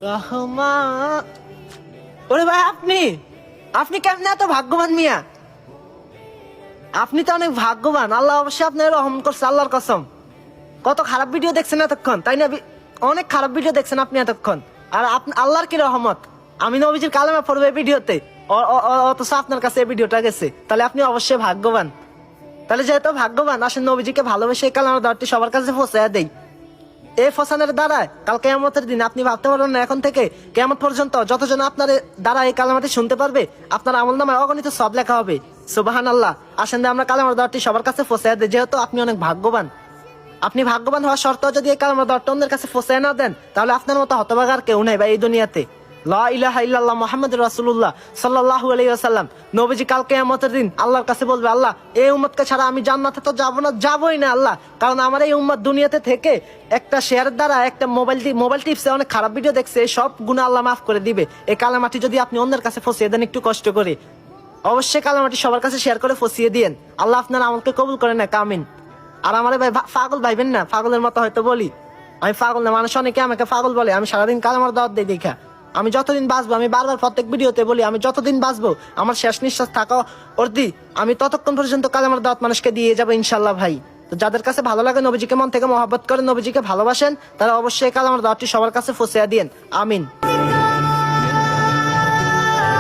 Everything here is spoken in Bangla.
রহমান, ওরে ভাই আপনি আপনি কেমনে এত ভাগ্যবান মিয়া? আপনি তো অনেক ভাগ্যবান। আল্লাহ অবশ্যই আপনার রহম করছে, আল্লাহর কসম। কত খারাপ ভিডিও দেখছেন এতক্ষণ, তাই না? অনেক খারাপ ভিডিও দেখছেন আপনি এতক্ষণ। আর আল্লাহর কি রহমত, আমি নবীজির কালেমা পড়বো এই ভিডিওতে, অথচ আপনার কাছে এই ভিডিওটা গেছে। তাহলে আপনি অবশ্যই ভাগ্যবান। তাহলে যেহেতু ভাগ্যবান, আসেন নবীজিকে ভালোবেসে এই কালেমার দাওয়াতটি সবার কাছে পৌঁছায় দেই। এই ফসানের দ্বারা কাল কিয়ামতের দিন আপনি ভাবতে পারবেন না, এখন থেকে কিয়ামত পর্যন্ত যতজন আপনার দ্বারা এই কালেমাটি শুনতে পারবে, আপনার আমলনামায় অগণিত সব লেখা হবে। সুবহানাল্লাহ। আসেন আমরা কালেমার দাওয়াতটি সবার কাছে পৌঁছায় দেই, যেহেতু আপনি অনেক ভাগ্যবান। আপনি ভাগ্যবান হওয়ার শর্ত, যদি এই কালেমার দাওয়াতটা অন্যের কাছে পৌঁছায় না দেন, তাহলে আপনার মতো হতভাগার কেউ নাই ভাই এই দুনিয়াতে। লা ইলাহা ইল্লাল্লাহ মুহাম্মাদুর রাসূলুল্লাহ সাল্লাল্লাহু আলাইহি ওয়াসাল্লাম। নবীজি কাল কিয়ামতের দিন আল্লাহর কাছে বলবে, আল্লাহ এই উম্মতকে ছাড়া আমি জান্নাতে তো যাব না, যাবই না আল্লাহ, কারণ আমার এই উম্মত দুনিয়াতে থেকে একটা শেয়ার দ্বারা, একটা মোবাইল টিপসে অনেক খারাপ ভিডিও দেখছে, এই সব গুনাহ আল্লাহ মাফ করে দিবে। এই কালেমাটি যদি আপনি অন্যের কাছে পৌঁছিয়ে দেন একটু কষ্ট করে, অবশ্যই কালেমাটি সবার কাছে শেয়ার করে পৌঁছিয়ে দিয়েন। আল্লাহ আপনার আমলকে কবুল করে না, কামিন। আর আমার ভাই পাগল ভাইবেন না, পাগলের মতো হয়তো বলি, আমি পাগল না। মানুষ অনেকে আমাকে পাগল বলে, আমি সারাদিন কালেমার দাওয়াত দিই দেখা। আমি যতদিন বাঁচবো, আমি বারবার প্রত্যেক ভিডিওতে বলি, আমি যতদিন বাঁচবো, আমার শেষ নিঃশ্বাস থাকা অবধি আমি ততক্ষণ পর্যন্ত কালেমার দাওয়াত মানুষকে দিয়ে যাবো ইনশাল্লাহ ভাই। তো যাদের কাছে ভালো লাগে, নবীজিকে মন থেকে মহব্বত করেন, নবীজিকে ভালোবাসেন, তারা অবশ্যই কালেমার দাওয়াতটি সবার কাছে পৌঁছে দিয়েন। আমিন।